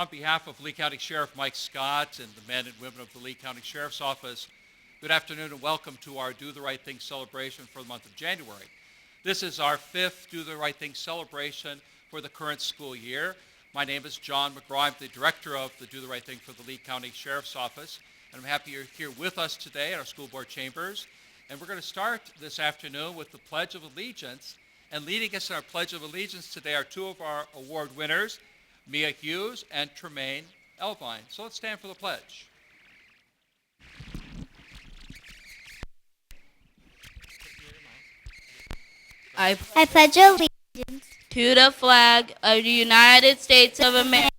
On behalf of Lee County Sheriff Mike Scott and the men and women of the Lee County Sheriff's Office, good afternoon and welcome to our Do the Right Thing celebration for the month of January. This is our 5th Do the Right Thing celebration for the current school year. My name is John McGraw. I'm the director of the Do the Right Thing for the Lee County Sheriff's Office, and I'm happy you're here with us today at our school board chambers. And we're going to start this afternoon with the Pledge of Allegiance. And leading us in our Pledge of Allegiance today are two of our award winners, Mia Hughes and Tramaine Elvine. So let's stand for the pledge. I pledge allegiance to the flag of the United States of America,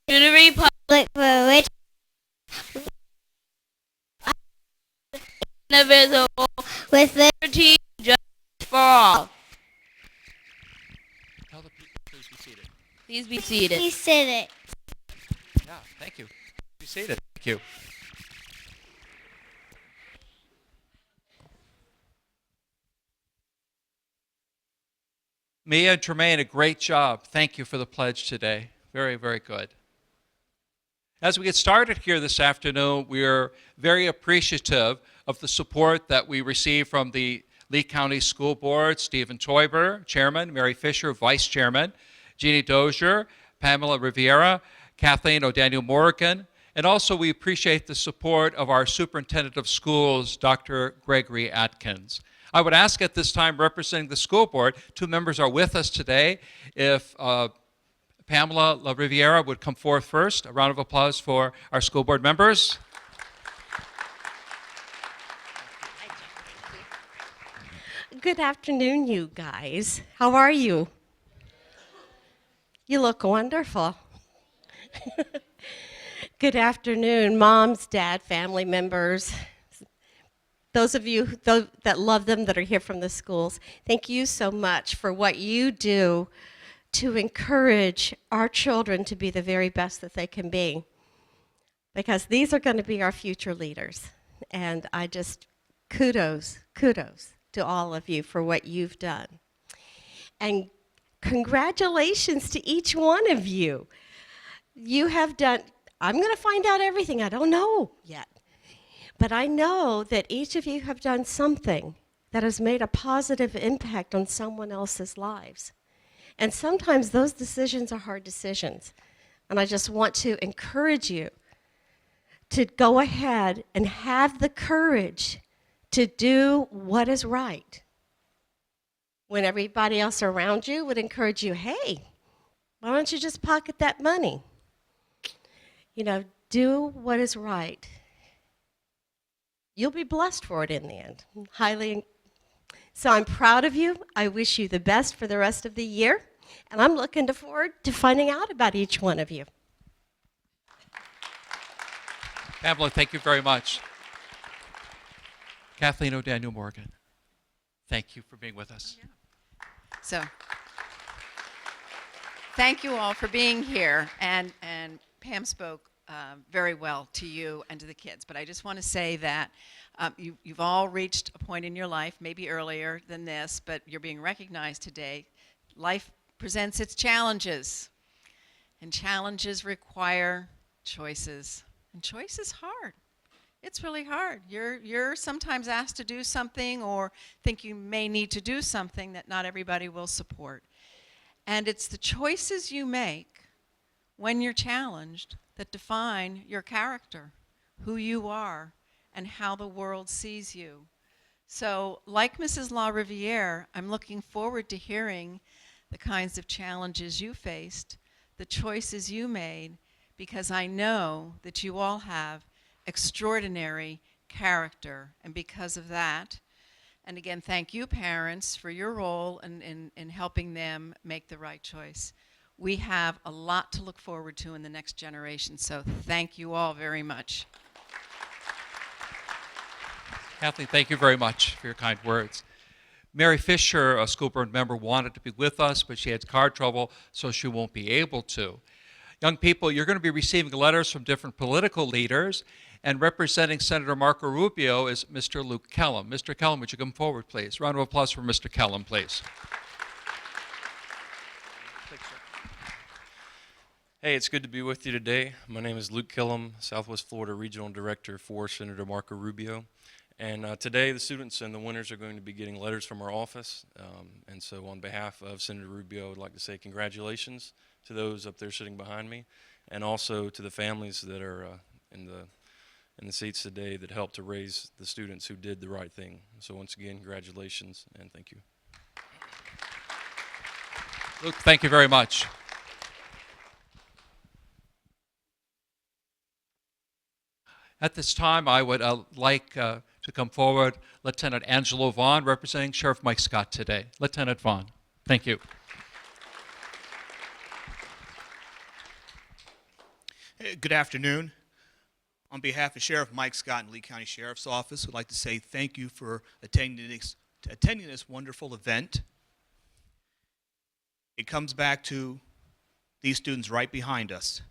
to the republic for which indivisible with liberty and justice for all. Tell the people, please be seated. Please be seated. Please sit it. Yeah, thank you. Be seated. Thank you. Mia and Tramaine, a great job. Thank you for the pledge today. Very, very good. As we get started here this afternoon, we are very appreciative of the support that we receive from the Lee County School Board, Stephen Toiber, Chairman, Mary Fisher, Vice Chairman, Jeannie Dozier, Pamela Riviera, Kathleen O'Daniel Morgan, and also we appreciate the support of our Superintendent of Schools, Dr. Gregory Atkins. I would ask at this time, representing the school board, two members are with us today. If Pamela La Riviera would come forth first. A round of applause for our school board members. Good afternoon, you guys. How are you? You look wonderful. Good afternoon, moms, dad, family members. Those of you that love them, that are here from the schools, thank you so much for what you do to encourage our children to be the very best that they can be. Because these are going to be our future leaders. And I just, kudos to all of you for what you've done. And congratulations to each one of you. You have done, I'm going to find out everything. I don't know yet. But I know that each of you have done something that has made a positive impact on someone else's lives. And sometimes those decisions are hard decisions. And I just want to encourage you to go ahead and have the courage to do what is right. When everybody else around you would encourage you, hey, why don't you just pocket that money? You know, do what is right. You'll be blessed for it in the end. So I'm proud of you. I wish you the best for the rest of the year. And I'm looking forward to finding out about each one of you. Pamela, thank you very much. Kathleen O'Daniel Morgan, thank you for being with us. Oh, yeah. So, thank you all for being here. And Pam spoke very well to you and to the kids. But I just want to say that you've all reached a point in your life, maybe earlier than this, but you're being recognized today. Life presents its challenges. And challenges require choices. And choice is hard. It's really hard. You're sometimes asked to do something or think you may need to do something that not everybody will support. And it's the choices you make when you're challenged that define your character, who you are, and how the world sees you. So, like Mrs. La Riviere, I'm looking forward to hearing the kinds of challenges you faced, the choices you made, because I know that you all have extraordinary character, and because of that, and again, thank you parents for your role in helping them make the right choice. We have a lot to look forward to in the next generation, so thank you all very much. Kathleen, thank you very much for your kind words. Mary Fisher, a school board member, wanted to be with us, but she had car trouble, so she won't be able to. Young people, you're going to be receiving letters from different political leaders, and representing Senator Marco Rubio is Mr. Luke Kellum. Mr. Kellum, would you come forward, please? Round of applause for Mr. Kellum, please. Hey, it's good to be with you today. My name is Luke Killam, Southwest Florida Regional Director for Senator Marco Rubio. And today the students and the winners are going to be getting letters from our office. And so on behalf of Senator Rubio, I would like to say congratulations to those up there sitting behind me, and also to the families that are in the seats today that helped to raise the students who did the right thing. So once again, congratulations and thank you. Luke, thank you very much. At this time, I would like to come forward Lieutenant Angelo Vaughn, representing Sheriff Mike Scott today. Lieutenant Vaughn, thank you. Good afternoon. On behalf of Sheriff Mike Scott and Lee County Sheriff's Office, I'd like to say thank you for attending this wonderful event. It comes back to these students right behind us.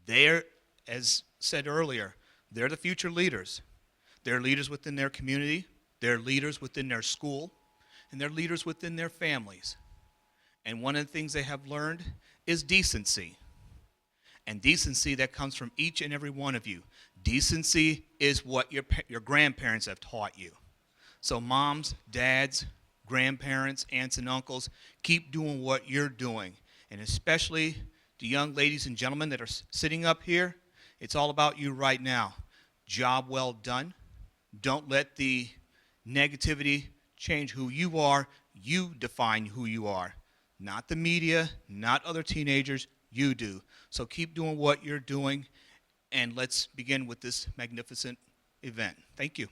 They're, as said earlier, they're the future leaders. They're leaders within their community, they're leaders within their school, and they're leaders within their families. And one of the things they have learned is decency. And decency that comes from each and every one of you. Decency is what your grandparents have taught you. So moms, dads, grandparents, aunts and uncles, keep doing what you're doing. And especially the young ladies and gentlemen that are sitting up here, it's all about you right now. Job well done. Don't let the negativity change who you are. You define who you are. Not the media, not other teenagers, you do. So keep doing what you're doing, and let's begin with this magnificent event. Thank you.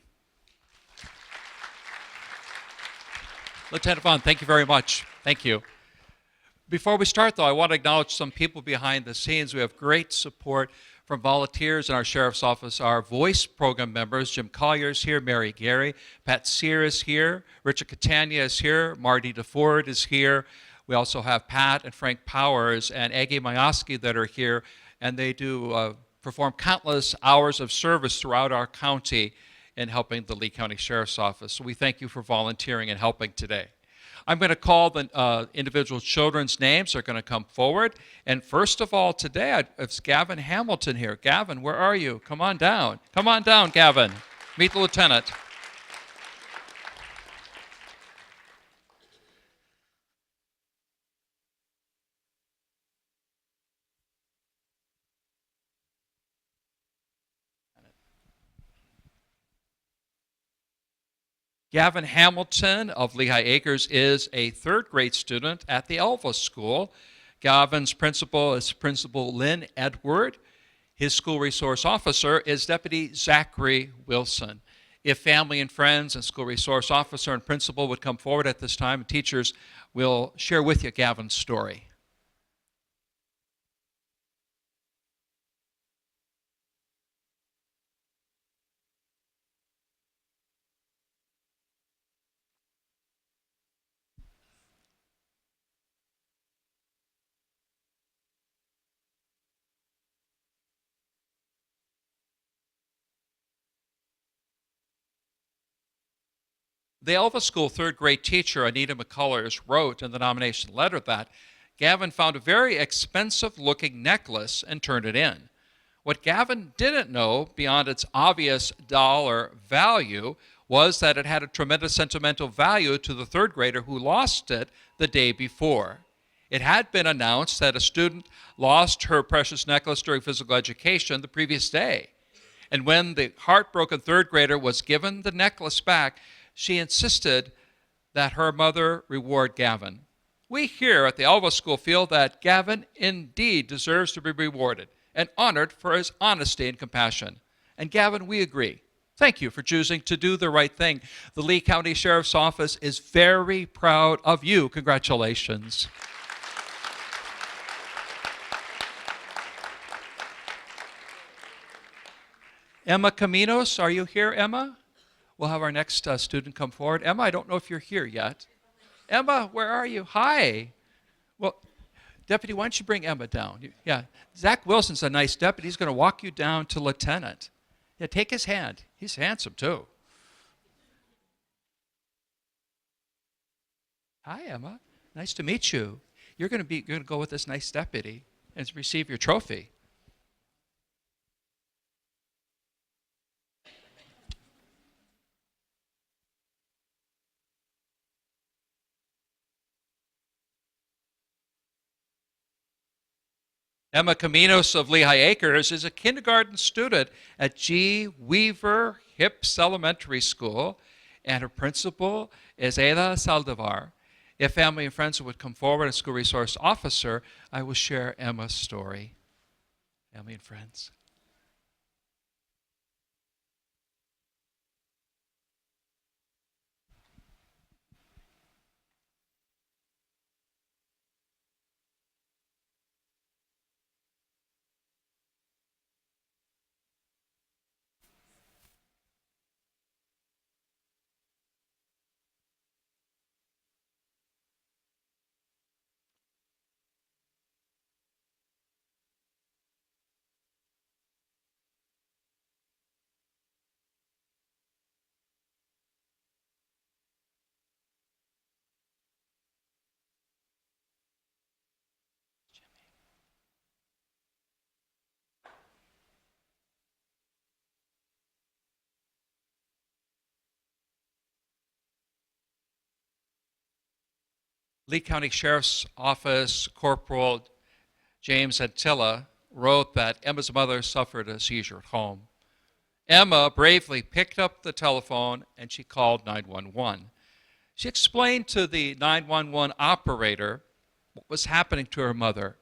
Lieutenant Vaughn, thank you very much. Thank you. Before we start, though, I want to acknowledge some people behind the scenes. We have great support from volunteers in our Sheriff's Office. Our voice program members, Jim Collier's here, Mary Gary, Pat Sear is here, Richard Catania is here, Marty DeFord is here. We also have Pat and Frank Powers and Aggie Mayoski that are here, and they do perform countless hours of service throughout our county in helping the Lee County Sheriff's Office. So we thank you for volunteering and helping today. I'm going to call the individual children's names. They're going to come forward. And first of all today, it's Gavin Hamilton here. Gavin, where are you? Come on down. Come on down, Gavin. Meet the lieutenant. Gavin Hamilton of Lehigh Acres is a third grade student at the Alva School. Gavin's principal is Principal Lynn Edward. His school resource officer is Deputy Zachary Wilson. If family and friends and school resource officer and principal would come forward at this time, teachers will share with you Gavin's story. The Alva School third grade teacher, Anita McCullers, wrote in the nomination letter that Gavin found a very expensive looking necklace and turned it in. What Gavin didn't know, beyond its obvious dollar value, was that it had a tremendous sentimental value to the third grader who lost it the day before. It had been announced that a student lost her precious necklace during physical education the previous day. And when the heartbroken third grader was given the necklace back, she insisted that her mother reward Gavin. We here at the Alva School feel that Gavin indeed deserves to be rewarded and honored for his honesty and compassion. And Gavin, we agree. Thank you for choosing to do the right thing. The Lee County Sheriff's Office is very proud of you. Congratulations. Emma Caminos, are you here, Emma? We'll have our next student come forward. Emma, I don't know if you're here yet. Emma, where are you? Hi. Well, Deputy, why don't you bring Emma down? Yeah, Zach Wilson's a nice deputy. He's going to walk you down to Lieutenant. Yeah, take his hand. He's handsome, too. Hi, Emma. Nice to meet you. You're going to go with this nice deputy. and receive your trophy. Emma Caminos of Lehigh Acres is a kindergarten student at G. Weaver Hips Elementary School, and her principal is Ada Saldivar. If family and friends would come forward as school resource officer, I will share Emma's story. Family and friends. Lee County Sheriff's Office Corporal James Antilla wrote that Emma's mother suffered a seizure at home. Emma bravely picked up the telephone and she called 911. She explained to the 911 operator what was happening to her mother,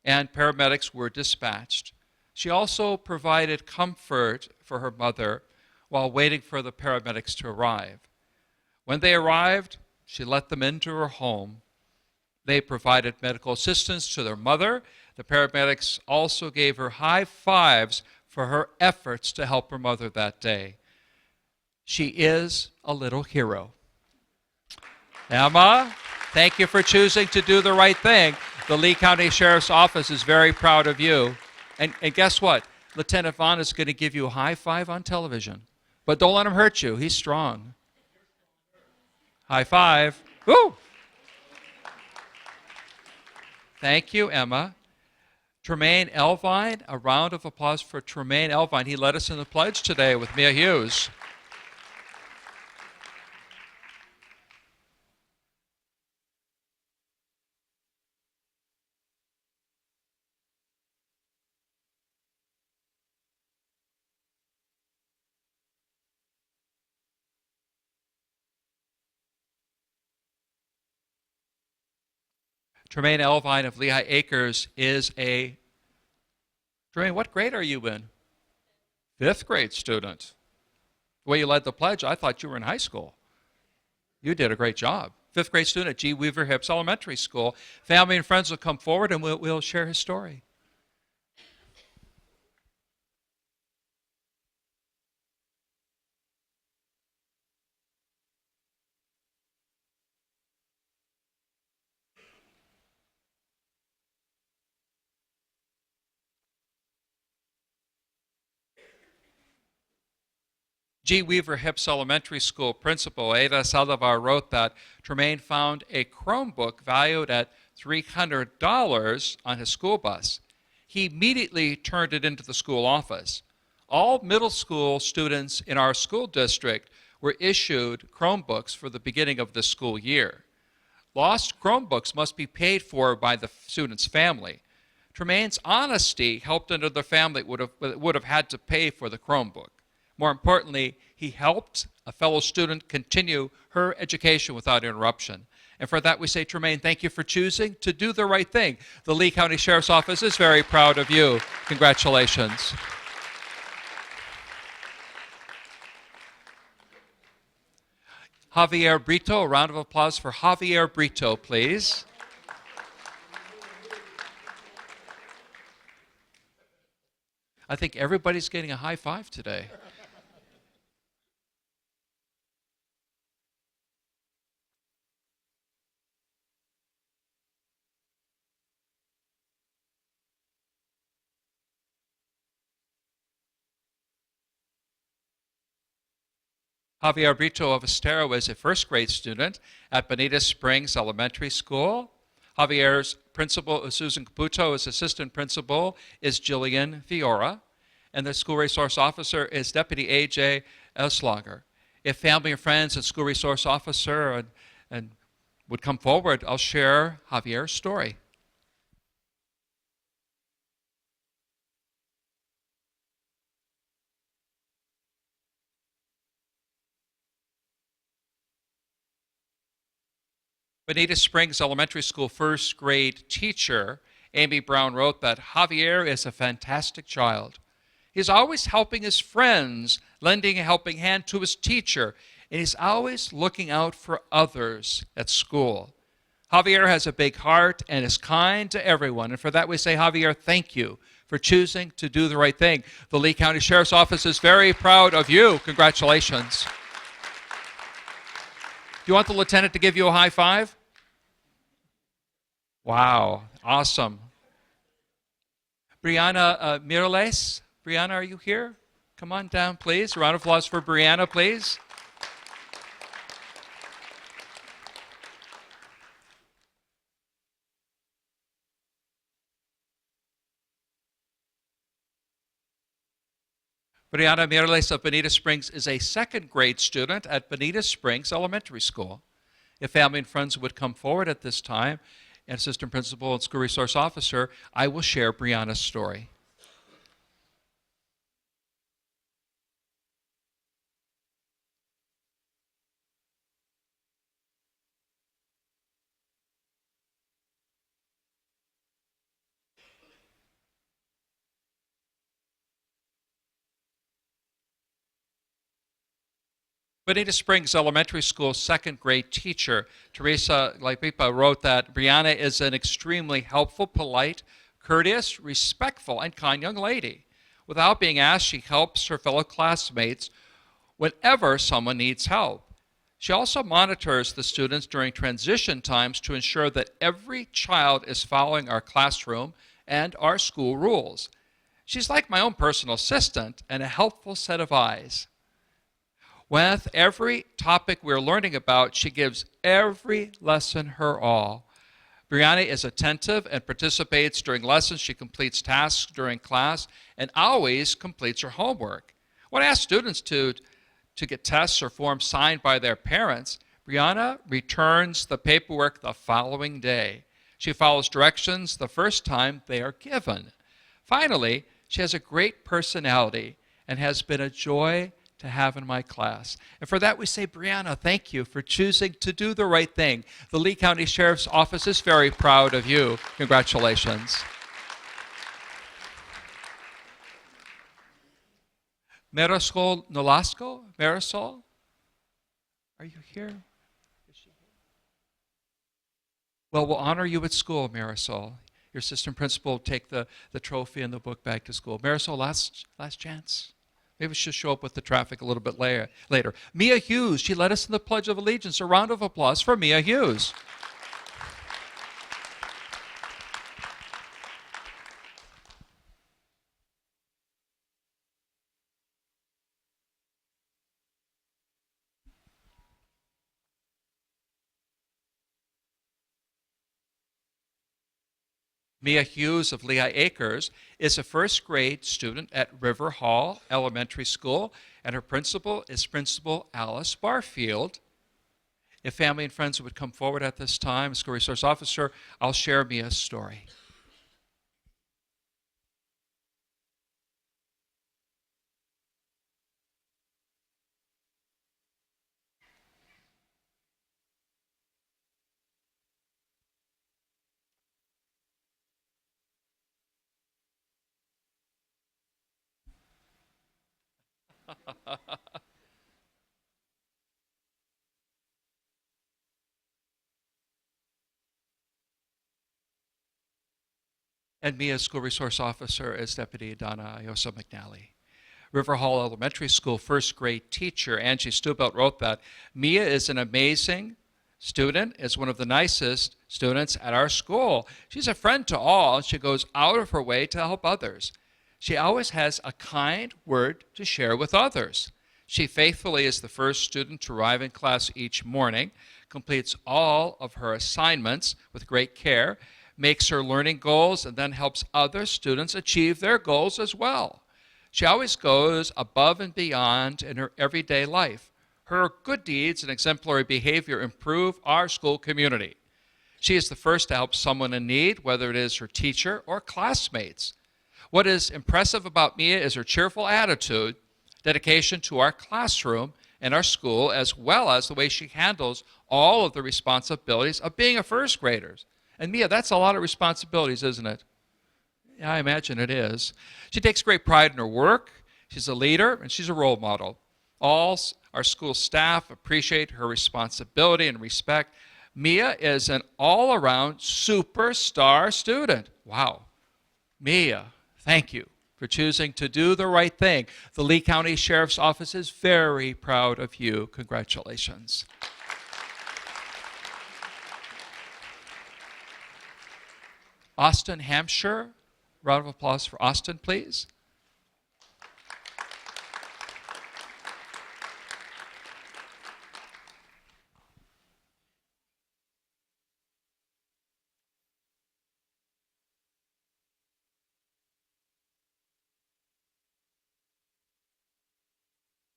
and paramedics were dispatched. She also provided comfort for her mother while waiting for the paramedics to arrive. When they arrived, she let them into her home. They provided medical assistance to their mother. The paramedics also gave her high fives for her efforts to help her mother that day. She is a little hero. Emma, thank you for choosing to do the right thing. The Lee County Sheriff's Office is very proud of you. And guess what? Lieutenant Vaughn is going to give you a high five on television. But don't let him hurt you. He's strong. High five. Woo! Thank you, Emma. Tramaine Elvine, a round of applause for Tramaine Elvine. He led us in the pledge today with Mia Hughes. Tramaine Elvine of Lehigh Acres is a... Tramaine, what grade are you in? 5th grade student. The way you led the pledge, I thought you were in high school. You did a great job. 5th grade student at G. Weaver Hips Elementary School. Family and friends will come forward and we'll share his story. G. Weaver Hips Elementary School principal Ada Saldivar wrote that Tramaine found a Chromebook valued at $300 on his school bus. He immediately turned it into the school office. All middle school students in our school district were issued Chromebooks for the beginning of the school year. Lost Chromebooks must be paid for by the student's family. Tramaine's honesty helped another family that would have had to pay for the Chromebook. More importantly, he helped a fellow student continue her education without interruption. And for that we say, Tramaine, thank you for choosing to do the right thing. The Lee County Sheriff's Office is very proud of you. Congratulations. Javier Brito, a round of applause for Javier Brito, please. I think everybody's getting a high five today. Javier Brito of Estero is a 1st grade student at Bonita Springs Elementary School. Javier's principal is Susan Caputo. His assistant principal is Jillian Fiora. And the school resource officer is Deputy A.J. Eslager. If family and friends and school resource officer and would come forward, I'll share Javier's story. Bonita Springs Elementary School first grade teacher Amy Brown wrote that Javier is a fantastic child. He's always helping his friends, lending a helping hand to his teacher, and he's always looking out for others at school. Javier has a big heart and is kind to everyone, and for that we say, Javier, thank you for choosing to do the right thing. The Lee County Sheriff's Office is very proud of you. Congratulations. Do you want the lieutenant to give you a high five? Wow, awesome. Brianna Mireles. Brianna, are you here? Come on down, please. A round of applause for Brianna, please. Brianna Mireles of Bonita Springs is a second grade student at Bonita Springs Elementary School. If family and friends would come forward at this time, and assistant principal and school resource officer, I will share Brianna's story. Bonita Springs Elementary School second grade teacher Teresa Laipipa wrote that Brianna is an extremely helpful, polite, courteous, respectful, and kind young lady. Without being asked, she helps her fellow classmates whenever someone needs help. She also monitors the students during transition times to ensure that every child is following our classroom and our school rules. She's like my own personal assistant and a helpful set of eyes. With every topic we're learning about, she gives every lesson her all. Brianna is attentive and participates during lessons. She completes tasks during class and always completes her homework. When I ask students to get tests or forms signed by their parents, Brianna returns the paperwork the following day. She follows directions the first time they are given. Finally, she has a great personality and has been a joy to have in my class. And for that we say, Brianna, thank you for choosing to do the right thing. The Lee County Sheriff's Office is very proud of you. Congratulations. Marisol Nolasco? Marisol? Are you here? Is she here? Well, we'll honor you at school, Marisol. Your assistant principal will take the trophy and the book back to school. Marisol, last chance. Maybe she'll show up with the traffic a little bit later. Mia Hughes, she led us in the Pledge of Allegiance. A round of applause for Mia Hughes. Mia Hughes of Lehigh Acres is a first grade student at River Hall Elementary School, and her principal is Principal Alice Barfield. If family and friends would come forward at this time, school resource officer, I'll share Mia's story. And Mia's school resource officer is Deputy Donna Yosa McNally. River Hall Elementary School first grade teacher Angie Stubelt wrote that Mia is an amazing student, is one of the nicest students at our school. She's a friend to all, and she goes out of her way to help others. She always has a kind word to share with others. She faithfully is the first student to arrive in class each morning, completes all of her assignments with great care, makes her learning goals, and then helps other students achieve their goals as well. She always goes above and beyond in her everyday life. Her good deeds and exemplary behavior improve our school community. She is the first to help someone in need, whether it is her teacher or classmates. What is impressive about Mia is her cheerful attitude, dedication to our classroom and our school, as well as the way she handles all of the responsibilities of being a first grader. And Mia, that's a lot of responsibilities, isn't it? Yeah, I imagine it is. She takes great pride in her work. She's a leader, and she's a role model. All our school staff appreciate her responsibility and respect. Mia is an all-around superstar student. Wow. Mia, thank you for choosing to do the right thing. The Lee County Sheriff's Office is very proud of you. Congratulations. Austin Hamsher. Round of applause for Austin, please.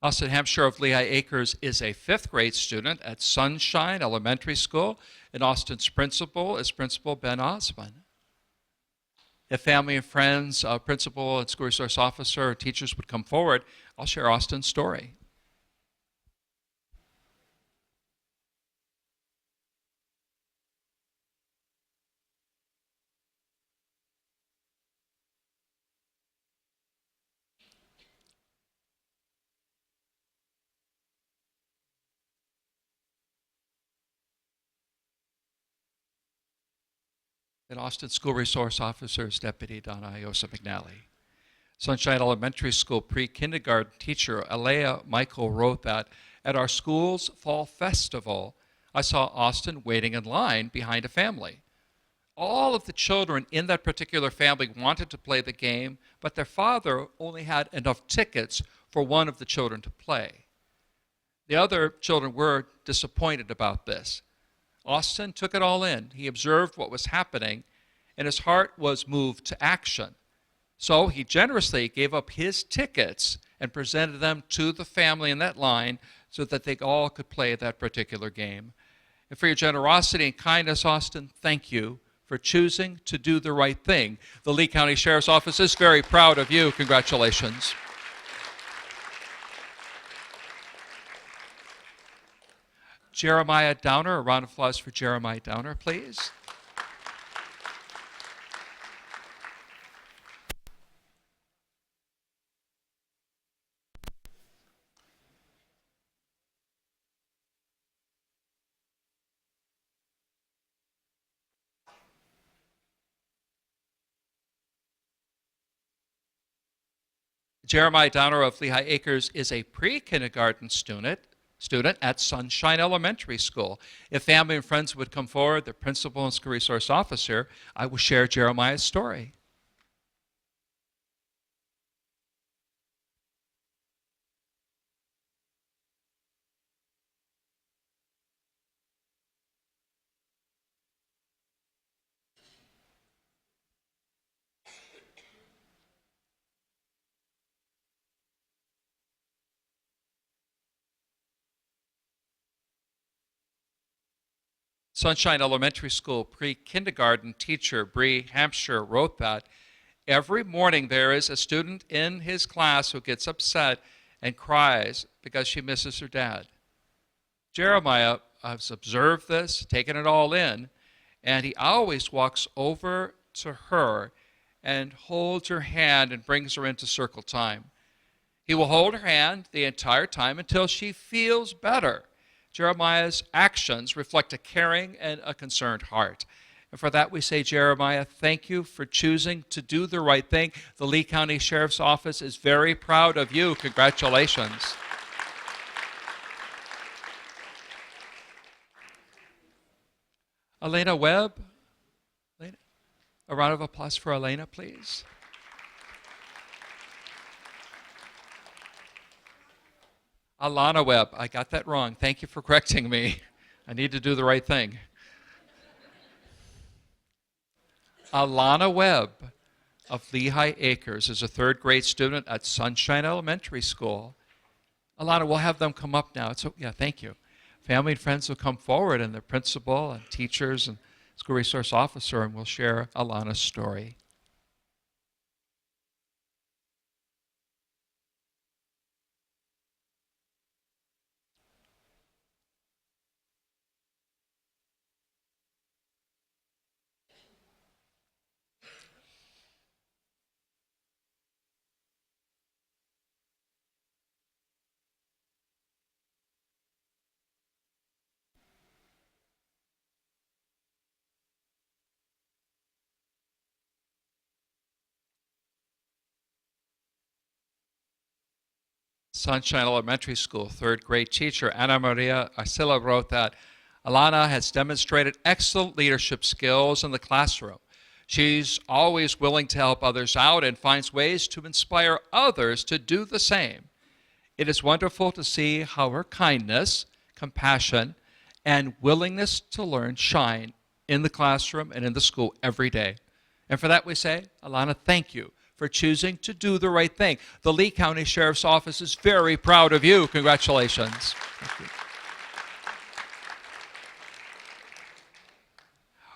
Austin Hamsher of Lehigh Acres is a fifth grade student at Sunshine Elementary School, and Austin's principal is Principal Ben Osman. If family and friends, principal and school resource officer, or teachers would come forward, I'll share Austin's story. And Austin School Resource Officer is Deputy Donna Iosa McNally. Sunshine Elementary School pre-kindergarten teacher Alea Michael wrote that at our school's fall festival, I saw Austin waiting in line behind a family. All of the children in that particular family wanted to play the game, but their father only had enough tickets for one of the children to play. The other children were disappointed about this. Austin took it all in. He observed what was happening, and his heart was moved to action. So he generously gave up his tickets and presented them to the family in that line so that they all could play that particular game. And for your generosity and kindness, Austin, thank you for choosing to do the right thing. The Lee County Sheriff's Office is very proud of you. Congratulations. Jeremiah Downer, a round of applause for Jeremiah Downer, please. Jeremiah Downer of Lehigh Acres is a pre-kindergarten student at Sunshine Elementary School. If family and friends would come forward, the principal and school resource officer, I will share Jeremiah's story. Sunshine Elementary School pre-kindergarten teacher Bree Hamsher wrote that every morning there is a student in his class who gets upset and cries because she misses her dad. Jeremiah has observed this, taken it all in, and he always walks over to her and holds her hand and brings her into circle time. He will hold her hand the entire time until she feels better. Jeremiah's actions reflect a caring and a concerned heart. And for that we say, Jeremiah, thank you for choosing to do the right thing. The Lee County Sheriff's Office is very proud of you. Congratulations. Elena Webb. A round of applause for Elena, please. Alana Webb. I got that wrong. Thank you for correcting me. I need to do the right thing. Alana Webb of Lehigh Acres is a third grade student at Sunshine Elementary School. Alana, we'll have them come up now. Yeah, thank you. Family and friends will come forward, and the principal and teachers and school resource officer, and we'll share Alana's story. Sunshine Elementary School, third grade teacher Ana Maria Arcila wrote that Alana has demonstrated excellent leadership skills in the classroom. She's always willing to help others out and finds ways to inspire others to do the same. It is wonderful to see how her kindness, compassion, and willingness to learn shine in the classroom and in the school every day. And for that we say, Alana, thank you for choosing to do the right thing. The Lee County Sheriff's Office is very proud of you. Congratulations. Thank you.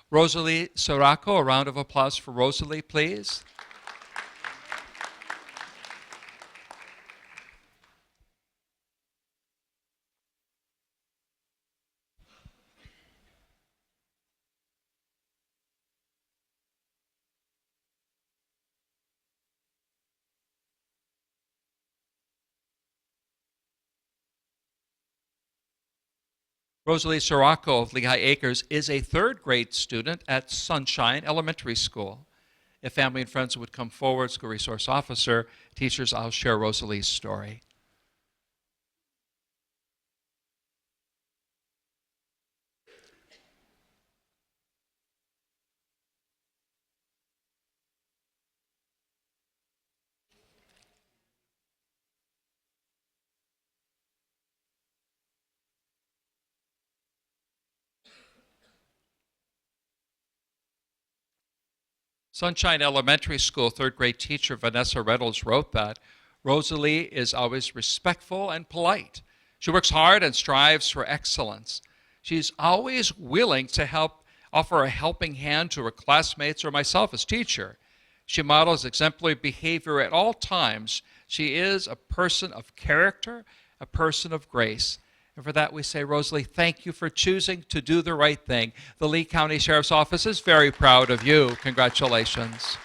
Rosalie Saraco, a round of applause for Rosalie, please. Rosalie Saraco of Lehigh Acres is a third grade student at Sunshine Elementary School. If family and friends would come forward, school resource officer, teachers, I'll share Rosalie's story. Sunshine Elementary School third grade teacher Vanessa Reynolds wrote that Rosalie is always respectful and polite. She works hard and strives for excellence. She's always willing to offer a helping hand to her classmates or myself as teacher. She models exemplary behavior at all times. She is a person of character, a person of grace. And for that we say, Rosalie, thank you for choosing to do the right thing. The Lee County Sheriff's Office is very proud of you. Congratulations.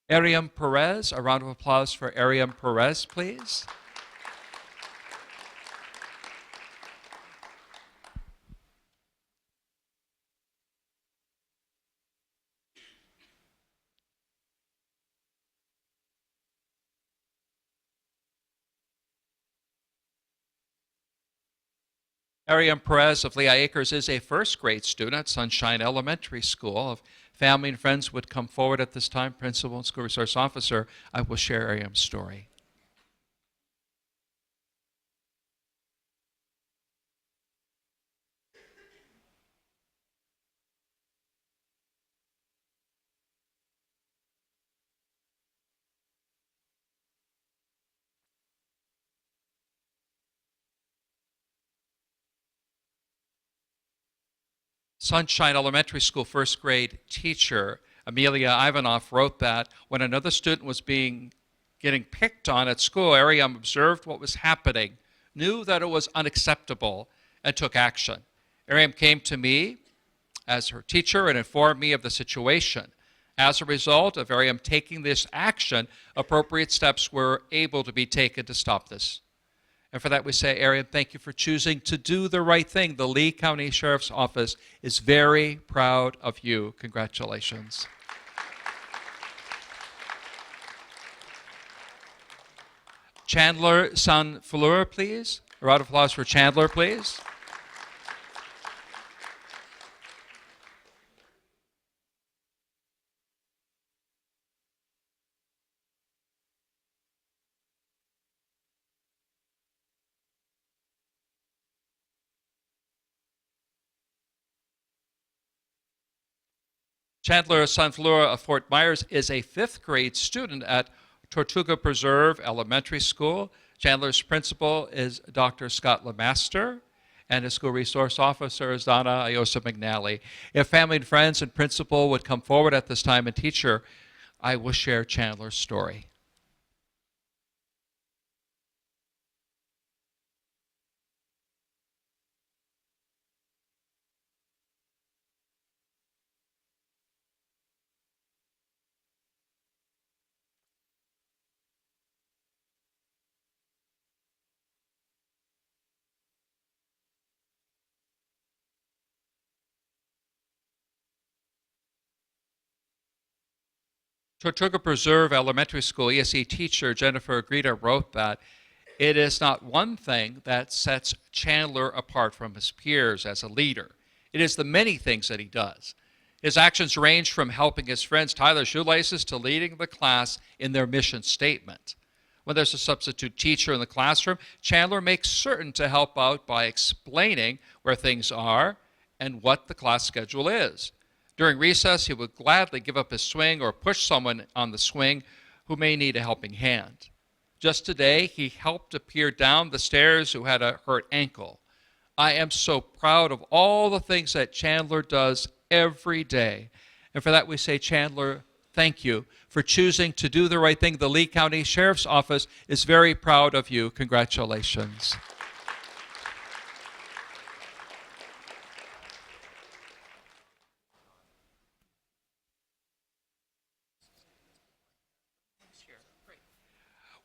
Airiam Perez, a round of applause for Airiam Perez, please. Airiam Perez of Lehigh Acres is a first grade student at Sunshine Elementary School. If family and friends would come forward at this time, principal and school resource officer, I will share Airiam's story. Sunshine Elementary School first grade teacher Amelia Ivanoff wrote that when another student was getting picked on at school, Airiam observed what was happening, knew that it was unacceptable, and took action. Airiam came to me as her teacher and informed me of the situation. As a result of Airiam taking this action, appropriate steps were able to be taken to stop this. And for that we say, Airiam, thank you for choosing to do the right thing. The Lee County Sheriff's Office is very proud of you. Congratulations. Chandler San Fleur, please. A round of applause for Chandler, please. Chandler's son Fleur of Fort Myers is a 5th grade student at Tortuga Preserve Elementary School. Chandler's principal is Dr. Scott Lemaster, and his school resource officer is Donna Iosa McNally. If family and friends and principal would come forward at this time, and teacher, I will share Chandler's story. Tortuga Preserve Elementary School ESE teacher Jennifer Greta wrote that it is not one thing that sets Chandler apart from his peers as a leader. It is the many things that he does. His actions range from helping his friends tie their shoelaces to leading the class in their mission statement. When there's a substitute teacher in the classroom, Chandler makes certain to help out by explaining where things are and what the class schedule is. During recess, he would gladly give up his swing or push someone on the swing who may need a helping hand. Just today, he helped a peer down the stairs who had a hurt ankle. I am so proud of all the things that Chandler does every day. And for that we say, Chandler, thank you for choosing to do the right thing. The Lee County Sheriff's Office is very proud of you. Congratulations.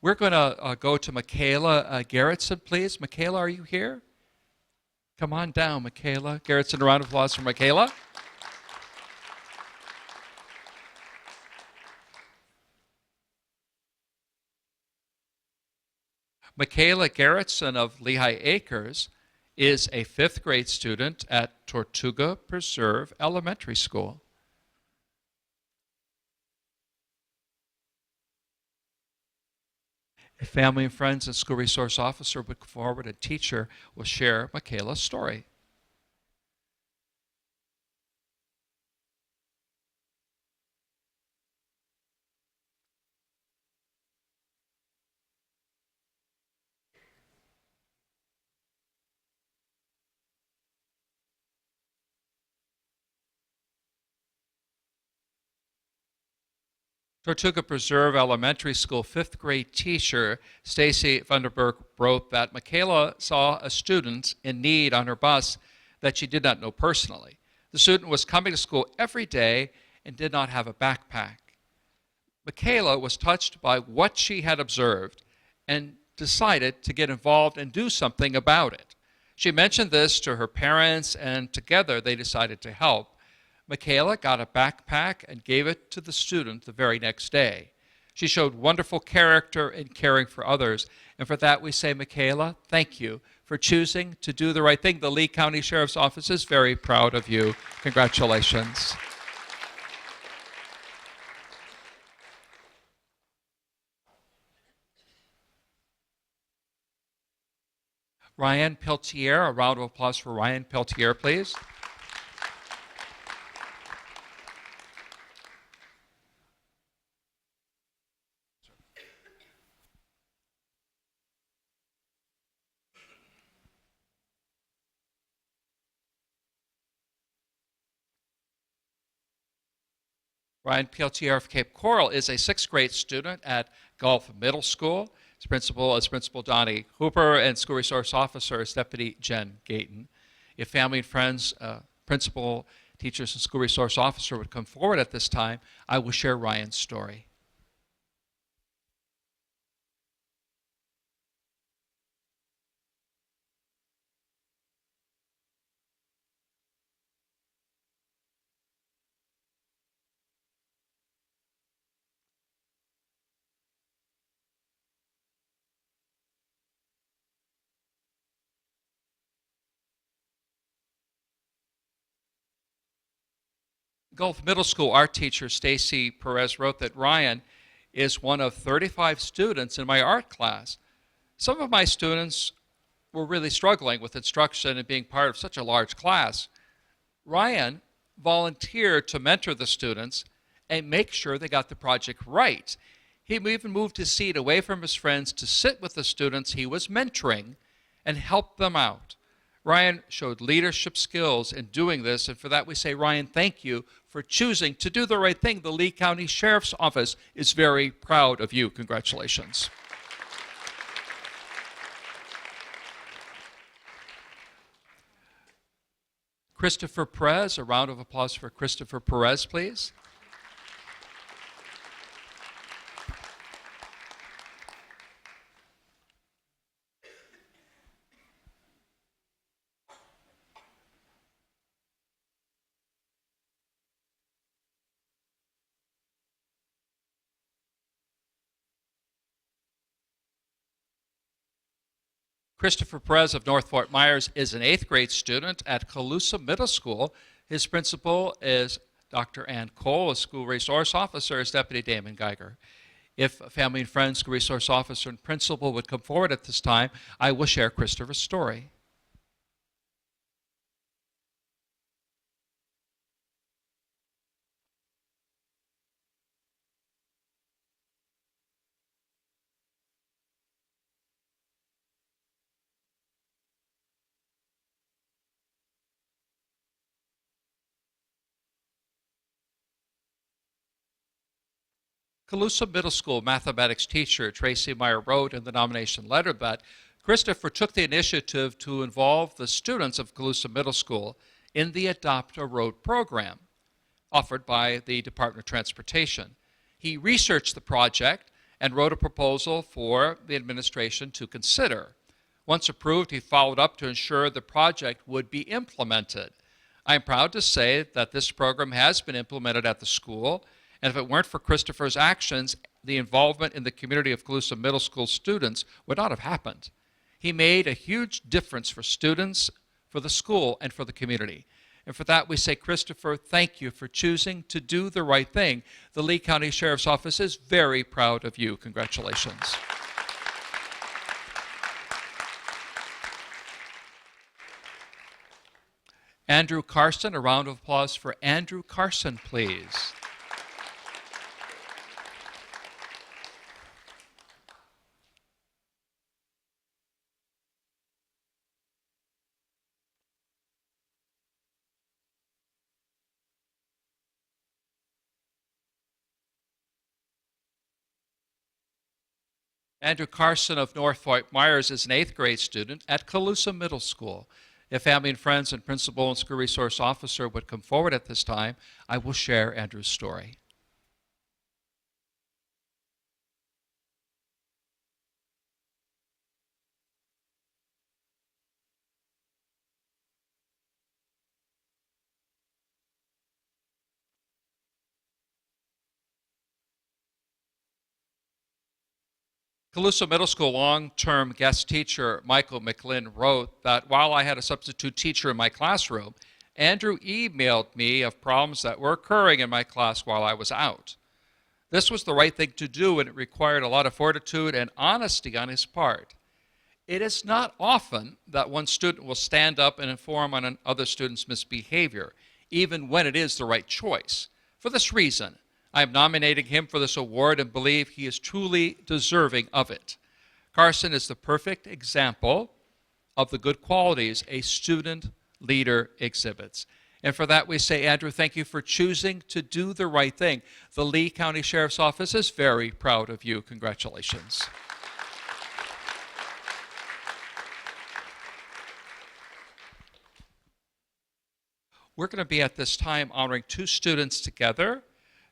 We're going to go to Makaila Garretson, please. Makaila, are you here? Come on down, Makaila. Garretson, a round of applause for Makaila. Makaila Garretson of Lehigh Acres is a 5th grade student at Tortuga Preserve Elementary School. If family and friends and school resource officer would come forward, a teacher will share Makaila's story. Tortuga Preserve Elementary School 5th grade teacher Stacy Vanderberg wrote that Makaila saw a student in need on her bus that she did not know personally. The student was coming to school every day and did not have a backpack. Makaila was touched by what she had observed and decided to get involved and do something about it. She mentioned this to her parents, and together they decided to help. Makaila got a backpack and gave it to the student the very next day. She showed wonderful character in caring for others, and for that we say, Makaila, thank you for choosing to do the right thing. The Lee County Sheriff's Office is very proud of you. Congratulations. Ryan Peltier, a round of applause for Ryan Peltier, please. Ryan Peltier of Cape Coral is a 6th grade student at Gulf Middle School. His principal is Principal Donnie Hooper, and school resource officer is Deputy Jen Gayton. If family and friends, principal, teachers, and school resource officer would come forward at this time, I will share Ryan's story. Gulf Middle School art teacher Stacy Perez wrote that Ryan is one of 35 students in my art class. Some of my students were really struggling with instruction and being part of such a large class. Ryan volunteer to mentor the students and make sure they got the project right. He even moved his seat away from his friends to sit with the students he was mentoring and help them out. Ryan showed leadership skills in doing this, and for that we say, Ryan, thank you for choosing to do the right thing. The Lee County Sheriff's Office is very proud of you. Congratulations. Christopher Perez, a round of applause for Christopher Perez, please. Christopher Perez of North Fort Myers is an 8th grade student at Caloosa Middle School. His principal is Dr. Ann Cole, a school resource officer, is Deputy Damon Geiger. If a family and friends, school resource officer, and principal would come forward at this time, I will share Christopher's story. Caloosa Middle School mathematics teacher Tracy Meyer wrote in the nomination letter that Christopher took the initiative to involve the students of Caloosa Middle School in the Adopt a Road program offered by the Department of Transportation. He researched the project and wrote a proposal for the administration to consider. Once approved, he followed up to ensure the project would be implemented. I am proud to say that this program has been implemented at the school, and if it weren't for Christopher's actions, the involvement in the community of Caloosa Middle School students would not have happened. He made a huge difference for students, for the school, and for the community. And for that, we say, Christopher, thank you for choosing to do the right thing. The Lee County Sheriff's Office is very proud of you. Congratulations. Andrew Carson, a round of applause for Andrew Carson, please. Andrew Carson of North Fort Myers is an 8th grade student at Caloosa Middle School. If family and friends and principal and school resource officer would come forward at this time, I will share Andrew's story. Caloosa Middle School long-term guest teacher Michael McLinn wrote that while I had a substitute teacher in my classroom, Andrew emailed me of problems that were occurring in my class while I was out. This was the right thing to do, and it required a lot of fortitude and honesty on his part. It is not often that one student will stand up and inform on another student's misbehavior, even when it is the right choice. For this reason, I am nominating him for this award and believe he is truly deserving of it. Carson is the perfect example of the good qualities a student leader exhibits. And for that we say, Andrew, thank you for choosing to do the right thing. The Lee County Sheriff's Office is very proud of you. Congratulations. We're going to be at this time honoring 2 students together,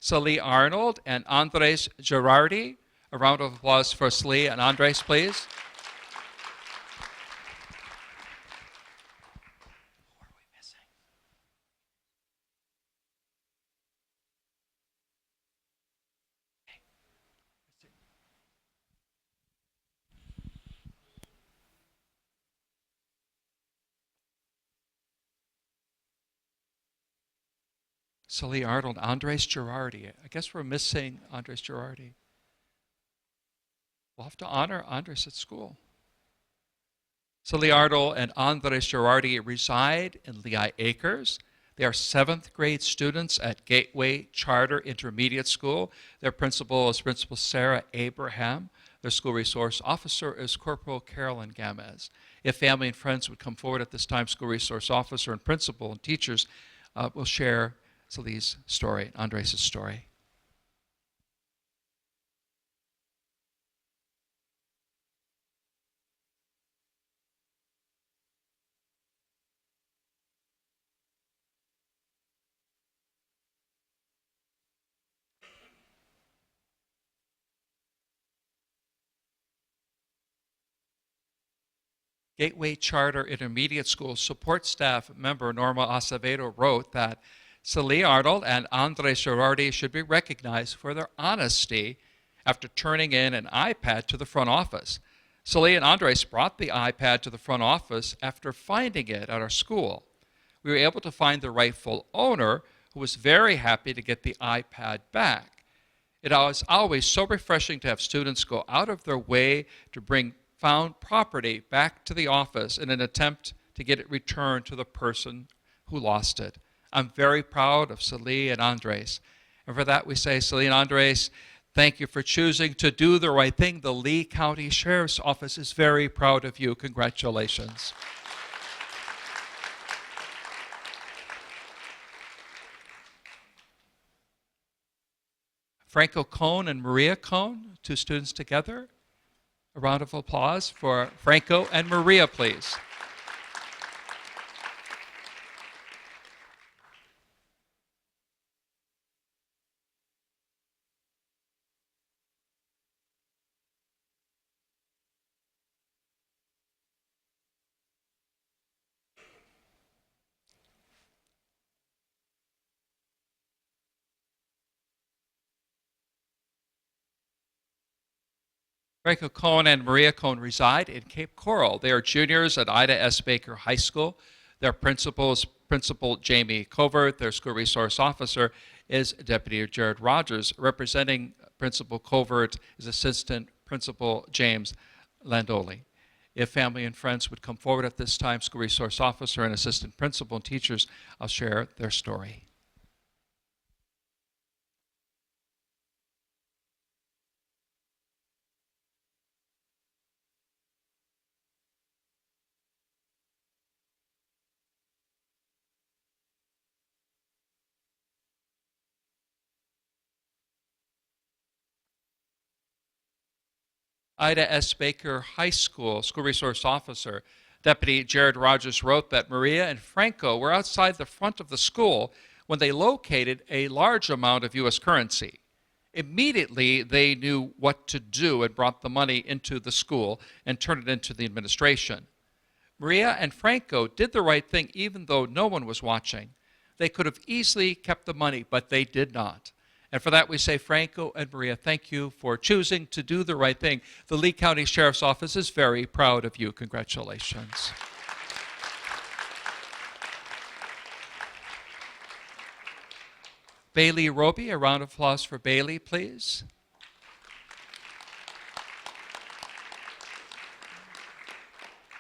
Salih Arnold and Andres Girardi. A round of applause for Salih and Andres, please. Who are we missing? Salih Arnold, Andres Girardi. I guess we're missing Andres Girardi. We'll have to honor Andres at school. Salih Arnold and Andres Girardi reside in Lehigh Acres. They are 7th grade students at Gateway Charter Intermediate School. Their principal is Principal Sarah Abraham. Their school resource officer is Corporal Carolyn Gamez. If family and friends would come forward at this time, school resource officer and principal and teachers will share Salih's story, Andres' story. Gateway Charter Intermediate School support staff member Norma Acevedo wrote that Salih Arnold and Andres Girardi should be recognized for their honesty after turning in an iPad to the front office. Salih and Andres brought the iPad to the front office after finding it at our school. We were able to find the rightful owner, who was very happy to get the iPad back. It was always so refreshing to have students go out of their way to bring found property back to the office in an attempt to get it returned to the person who lost it. I'm very proud of Salih and Andres. And for that we say, Salih and Andres, thank you for choosing to do the right thing. The Lee County Sheriff's Office is very proud of you. Congratulations. Franco Cohn and Maria Cohn, 2 students together. A round of applause for Franco and Maria, please. Franco Cohn and Maria Cohn reside in Cape Coral. They are juniors at Ida S. Baker High School. Their principal is Principal Jamie Covert. Their school resource officer is Deputy Jared Rogers. Representing Principal Covert is Assistant Principal James Landoli. If family and friends would come forward at this time, school resource officer and assistant principal and teachers, I'll share their story. Ida S. Baker High School school resource officer, Deputy Jared Rogers, wrote that Maria and Franco were outside the front of the school when they located a large amount of U.S. currency. Immediately, they knew what to do and brought the money into the school and turned it into the administration. Maria and Franco did the right thing even though no one was watching. They could have easily kept the money, but they did not. And for that we say, Franco and Maria, thank you for choosing to do the right thing. The Lee County Sheriff's Office is very proud of you. Congratulations. Bailey Roby, a round of applause for Bailey, please.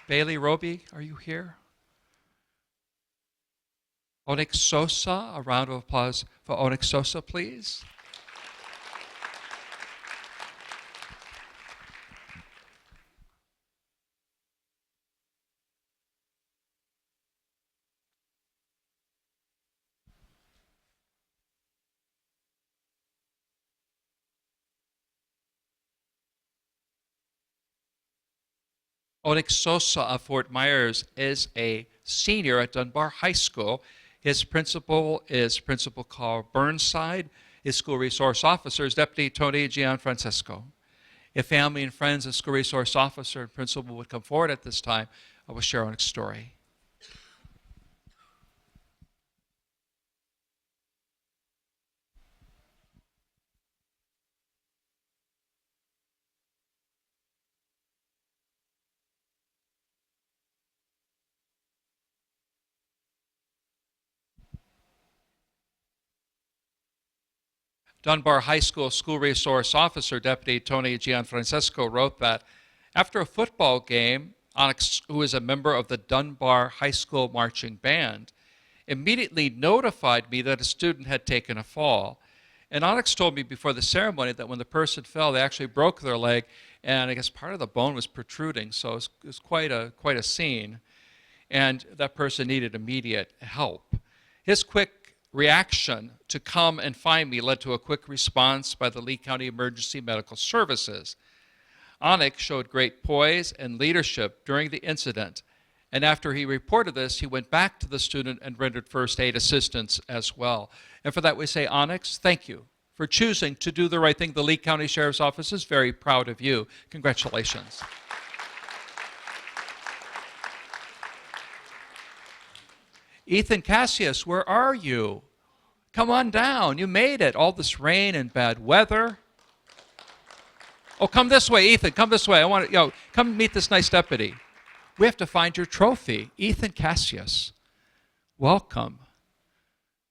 Bailey Roby, are you here? Onix Sosa, a round of applause for Onix Sosa, please. Onix Sosa of Fort Myers is a senior at Dunbar High School. His principal is Principal Carl Burnside. His school resource officer is Deputy Tony Gianfrancesco. If family and friends and school resource officer and principal would come forward at this time, I will share Onix's story. Dunbar High School school resource officer, Deputy Tony Gianfrancesco, wrote that after a football game, Onix, who is a member of the Dunbar High School marching band, immediately notified me that a student had taken a fall. And Onix told me before the ceremony that when the person fell, they actually broke their leg, and I guess part of the bone was protruding, so it was quite a scene. And that person needed immediate help. His quick reaction to come and find me led to a quick response by the Lee County Emergency Medical Services. Onix showed great poise and leadership during the incident, and after he reported this, he went back to the student and rendered first aid assistance as well. And for that we say, Onix, thank you for choosing to do the right thing. The Lee County Sheriff's Office is very proud of you. Congratulations. Ethan Cassius, where are you? Come on down. You made it. All this rain and bad weather. Oh, come this way, Ethan. Come this way. I want to, come meet this nice deputy. We have to find your trophy. Ethan Cassius, welcome.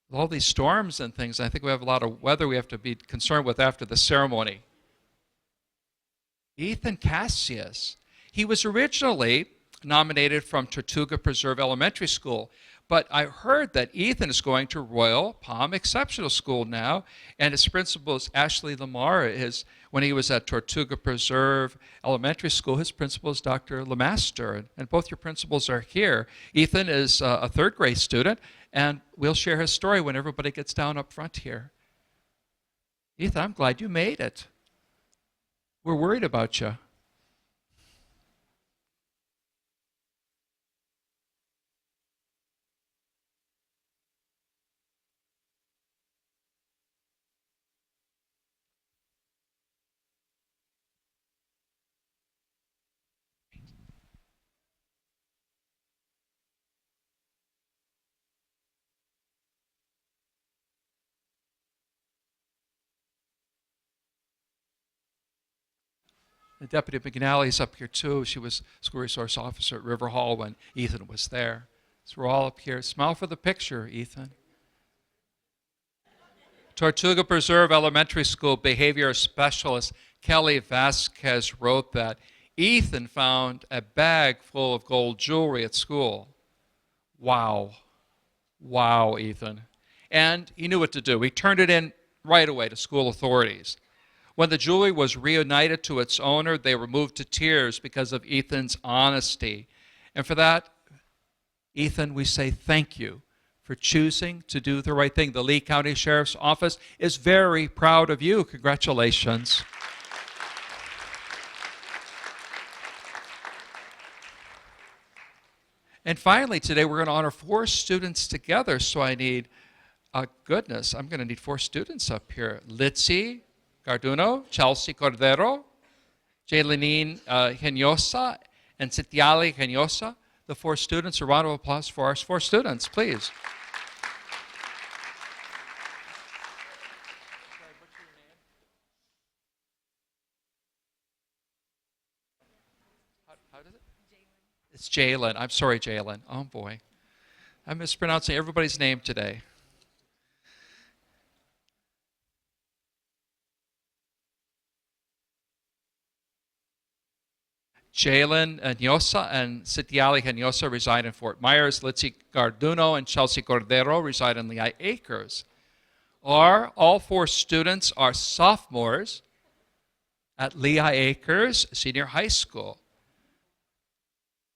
With all these storms and things, I think we have a lot of weather we have to be concerned with after the ceremony. Ethan Cassius. He was originally nominated from Tortuga Preserve Elementary School, but I heard that Ethan is going to Royal Palm Exceptional School now, and his principal is Ashley Lamar. When he was at Tortuga Preserve Elementary School, his principal is Dr. Lemaster, and both your principals are here. Ethan is a third grade student, and we'll share his story when everybody gets down up front here. Ethan, I'm glad you made it. We're worried about you. The Deputy McNally's up here too. She was school resource officer at River Hall when Ethan was there. So we're all up here. Smile for the picture, Ethan. Tortuga Preserve Elementary School behavior specialist Kelly Vasquez wrote that Ethan found a bag full of gold jewelry at school. Wow. Wow, Ethan. And he knew what to do. He turned it in right away to school authorities. When the jewelry was reunited to its owner, they were moved to tears because of Ethan's honesty. And for that, Ethan, we say thank you for choosing to do the right thing. The Lee County Sheriff's Office is very proud of you. Congratulations. And finally, today we're going to honor 4 students together. So I need, goodness, I'm going to need 4 students up here. Litzy Garduno, Chelsea Cordero, Jalenine Hinosa, and Sitiali Hinosa. The 4 students. A round of applause for our 4 students, please. How does it? It's Jalen. I'm sorry, Jalen. Oh, boy. I'm mispronouncing everybody's name today. Jalen Hinosa and Sitiali Hinosa reside in Fort Myers. Litzy Garduno and Chelsea Cordero reside in Lehigh Acres. All 4 students are sophomores at Lehigh Acres Senior High School.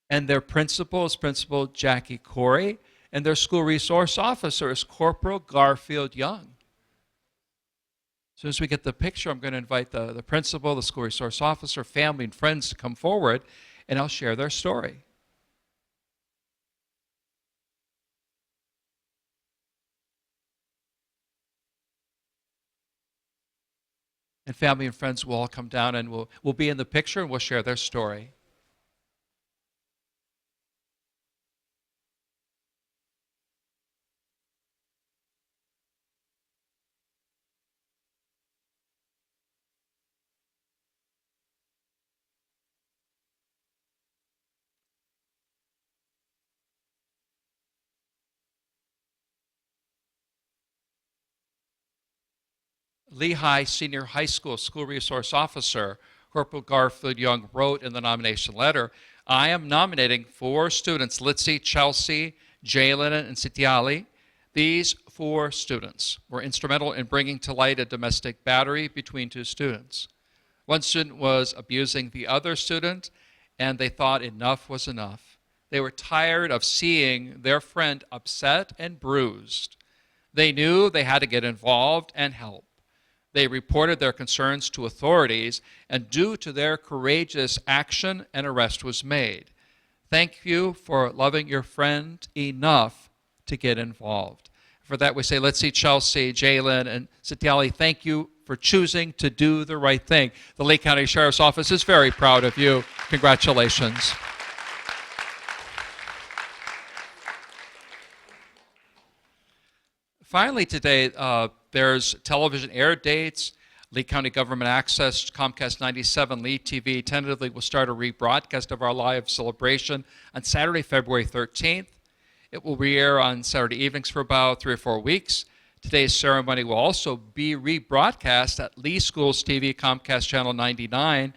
And their principal is Principal Jackie Corey, and their school resource officer is Corporal Garfield Young. As soon as we get the picture, I'm going to invite the principal, the school resource officer, family, and friends to come forward, and I'll share their story. And family and friends will all come down, and we'll be in the picture, and we'll share their story. Lehigh Senior High School School Resource Officer Corporal Garfield Young wrote in the nomination letter, I am nominating 4 students, Litzy, Chelsea, Jalen, and Sitiali, These 4 students were instrumental in bringing to light a domestic battery between 2 students. One student was abusing the other student, and they thought enough was enough. They were tired of seeing their friend upset and bruised. They knew they had to get involved and help. They reported their concerns to authorities, and due to their courageous action, an arrest was made. Thank you for loving your friend enough to get involved. For that, we say, let's see Chelsea, Jalen, and Satiali. Thank you for choosing to do the right thing. The Lee County Sheriff's Office is very proud of you. Congratulations. Finally today, there's television air dates. Lee County Government Access, Comcast 97, Lee TV tentatively will start a rebroadcast of our live celebration on Saturday, February 13th. It will re-air on Saturday evenings for about 3 or 4 weeks. Today's ceremony will also be rebroadcast at Lee Schools TV, Comcast Channel 99.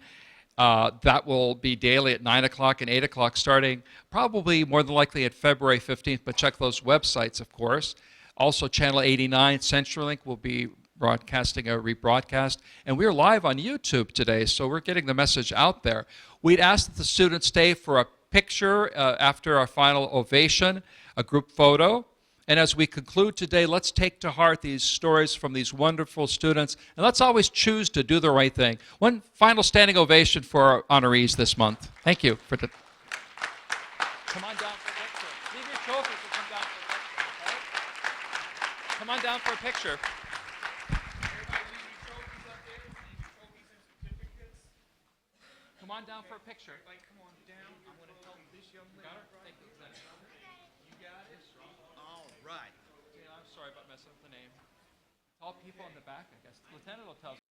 That will be daily at 9 o'clock and 8 o'clock, starting probably more than likely at February 15th, but check those websites, of course. Also, Channel 89, CenturyLink, will be broadcasting a rebroadcast. And we're live on YouTube today, so we're getting the message out there. We'd ask that the students stay for a picture after our final ovation, a group photo. And as we conclude today, let's take to heart these stories from these wonderful students, and let's always choose to do the right thing. One final standing ovation for our honorees this month. Thank you. Come on down for a picture. Leave your trophies and come down for a picture, okay? Come on down for a picture. Everybody leave your trophies up there. Leave your trophies and certificates. Come on down for a picture. Like, come on down. I'm going to help this young lady. Got her? Thank you. You got it? All right. Yeah, I'm sorry about messing up the name. Tall people in the back, I guess. Lieutenant will tell us.